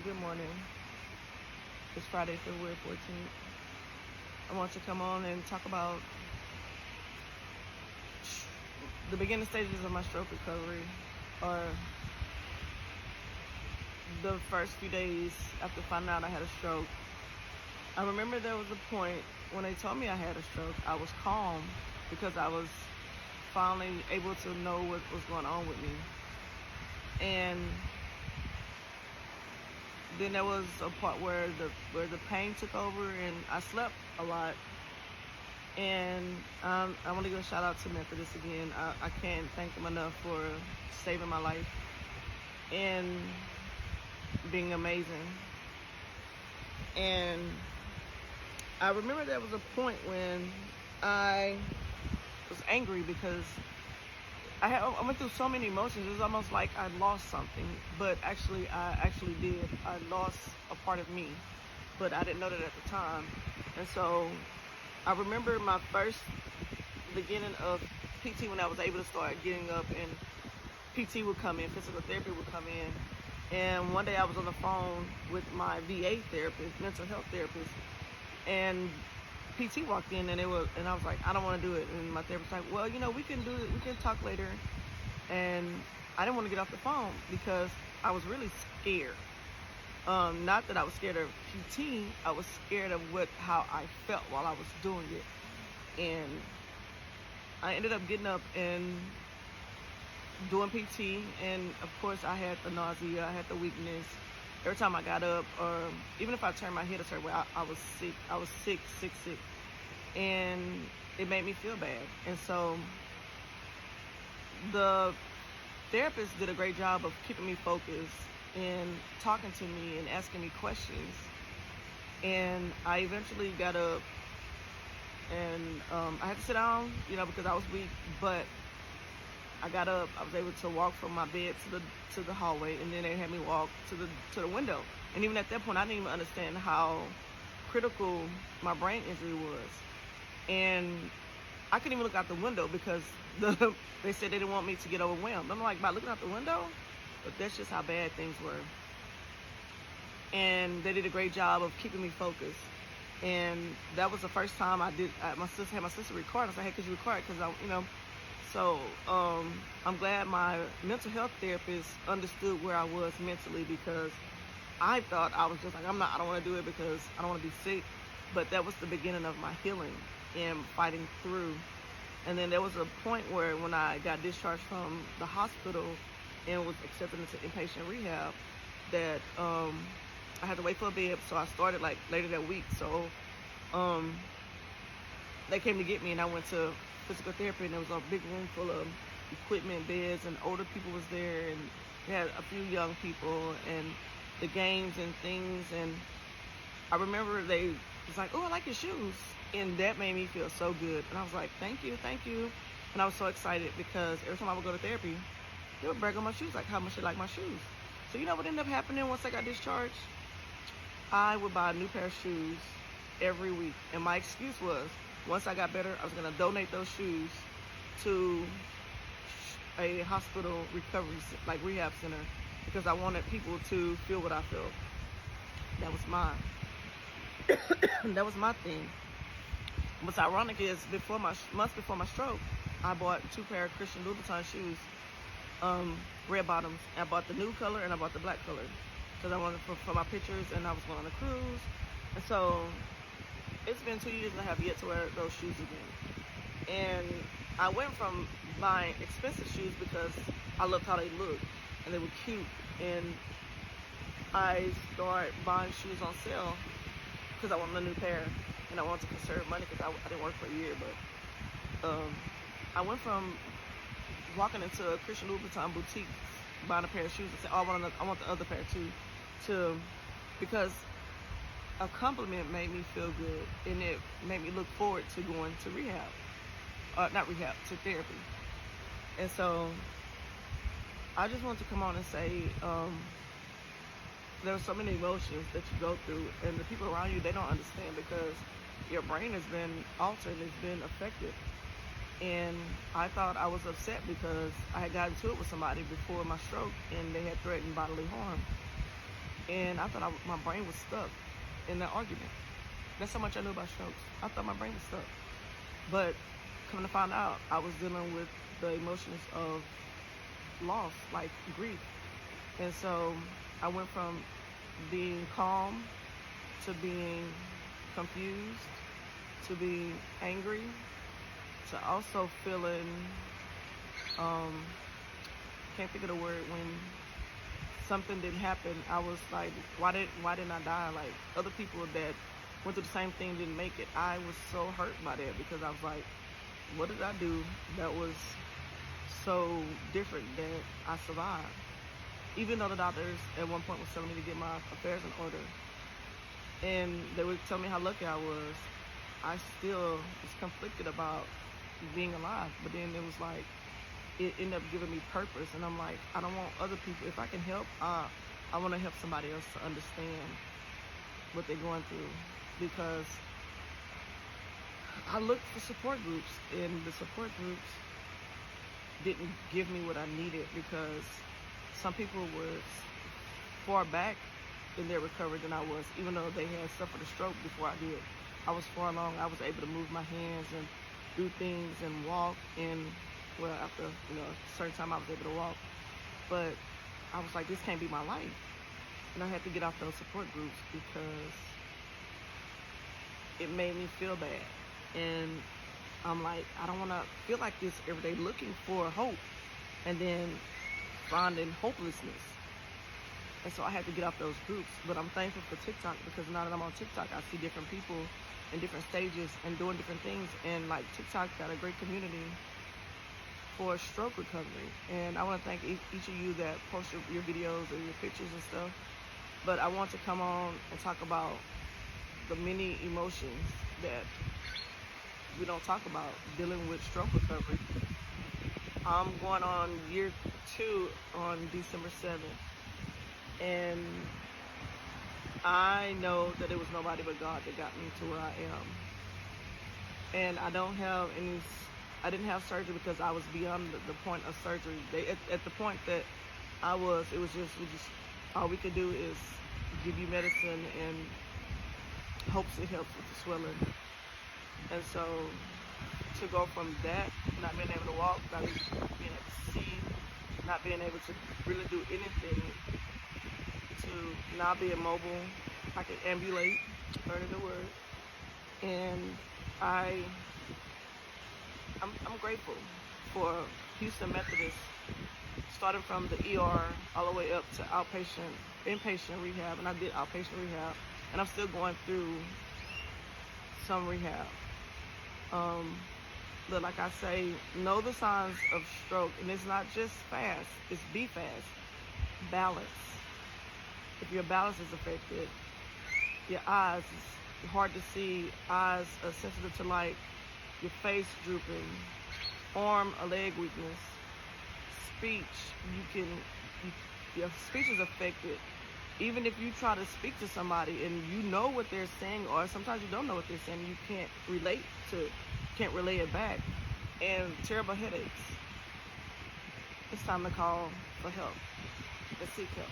Good morning. It's Friday, February 14th. I want to come on and talk about the beginning stages of my stroke recovery, or the first few days after finding out I had a stroke. I remember there was a point when they told me I had a stroke, I was calm because I was finally able to know what was going on with me. And then there was a part where the pain took over and I slept a lot. And I want to give a shout out to Methodist again. I can't thank them enough for saving my life and being amazing. And I remember there was a point when I was angry because I went through so many emotions. It was almost like I lost something, but I actually did. I lost a part of me, but I didn't know that at the time. And so I remember my first beginning of PT when I was able to start getting up and PT would come in, physical therapy would come in. And one day I was on the phone with my VA therapist, mental health therapist, and PT walked in and I was like, I don't want to do it. And my therapist was like, well, we can do it. We can talk later. And I didn't want to get off the phone because I was really scared. Not that I was scared of PT, I was scared of how I felt while I was doing it. And I ended up getting up and doing PT, and of course I had the nausea, I had the weakness. Every time I got up, or even if I turned my head a certain way, I was sick. I was sick. And it made me feel bad. And so the therapist did a great job of keeping me focused and talking to me and asking me questions. And I eventually got up and I had to sit down, because I was weak, but I got up. I was able to walk from my bed to the hallway, and then they had me walk to the window. And even at that point, I didn't even understand how critical my brain injury was. And I couldn't even look out the window because they said they didn't want me to get overwhelmed. I'm like, by looking out the window? But that's just how bad things were. And they did a great job of keeping me focused. And that was the first time I had my sister record. I said, hey, could you record? Because So I'm glad my mental health therapist understood where I was mentally, because I thought I was just like, I don't want to do it because I don't want to be sick. But that was the beginning of my healing and fighting through. And then there was a point where when I got discharged from the hospital and was accepted into inpatient rehab, that I had to wait for a bed. So I started like later that week. So they came to get me, and I went to physical therapy, and there was a big room full of equipment, beds, and older people was there, and we had a few young people, and the games and things. And I remember they was like, oh, I like your shoes. And that made me feel so good. And I was like, thank you. And I was so excited because every time I would go to therapy, they would brag on my shoes, like how much they like my shoes. So what ended up happening once I got discharged? I would buy a new pair of shoes every week. And my excuse was, once I got better, I was going to donate those shoes to a hospital recovery, like rehab center, because I wanted people to feel what I felt. That was mine. That was my thing. What's ironic is months before my stroke, I bought 2 pair of Christian Louboutin shoes, red bottoms. And I bought the nude color and I bought the black color because I wanted for my pictures, and I was going on a cruise. And so it's been 2 years and I have yet to wear those shoes again. And I went from buying expensive shoes because I loved how they looked and they were cute, and I started buying shoes on sale because I wanted a new pair and I wanted to conserve money because I didn't work for a year. But I went from walking into a Christian Louboutin boutique, buying a pair of shoes and saying, oh, I want the other pair too, because a compliment made me feel good, and it made me look forward to going to rehab, to therapy. And so I just want to come on and say, there are so many emotions that you go through, and the people around you, they don't understand because your brain has been altered, it's been affected. And I thought I was upset because I had gotten into it with somebody before my stroke and they had threatened bodily harm. and I thought my brain was stuck in that argument. That's how much I knew about strokes. I thought my brain was stuck. But coming to find out, I was dealing with the emotions of loss, like grief. And so I went from being calm to being confused to being angry to also feeling, can't think of the word, when something didn't happen. I was like, why didn't I die? Like other people that went through the same thing didn't make it. I was so hurt by that because I was like, what did I do that was so different that I survived? Even though the doctors at one point was telling me to get my affairs in order, and they would tell me how lucky I was, I still was conflicted about being alive. But then it was like, it ended up giving me purpose, and I'm like, I don't want other people, if I can help, I want to help somebody else to understand what they're going through, because I looked for support groups, and the support groups didn't give me what I needed, because some people were far back in their recovery than I was, even though they had suffered a stroke before I did. I was far along. I was able to move my hands and do things and walk, and well, after a certain time I was able to walk. But I was like, this can't be my life. And I had to get off those support groups because it made me feel bad. And I'm like, I don't want to feel like this every day looking for hope and then finding hopelessness. And so I had to get off those groups. But I'm thankful for TikTok, because now that I'm on TikTok, I see different people in different stages and doing different things. And like TikTok got a great community for stroke recovery. And I want to thank each of you that post your videos or your pictures and stuff. But I want to come on and talk about the many emotions that we don't talk about dealing with stroke recovery. I'm going on year 2 on December 7th. And I know that it was nobody but God that got me to where I am. And I didn't have surgery because I was beyond the point of surgery. At the point that I was, all we could do is give you medicine and hopes it helps with the swelling. And so to go from that, not being able to walk, not being able to see, not being able to really do anything, to now being mobile, I can ambulate, learning the word, and I'm grateful for Houston Methodist, starting from the ER all the way up to inpatient rehab, and I did outpatient rehab, and I'm still going through some rehab. But like I say, know the signs of stroke, and it's not just fast, it's be fast. Balance. If your balance is affected, your eyes, it's hard to see, eyes are sensitive to light, your face drooping, arm or leg weakness, speech, your speech is affected. Even if you try to speak to somebody and you know what they're saying, or sometimes you don't know what they're saying, you can't relay it back, and terrible headaches. It's time to call for help. Let's seek help.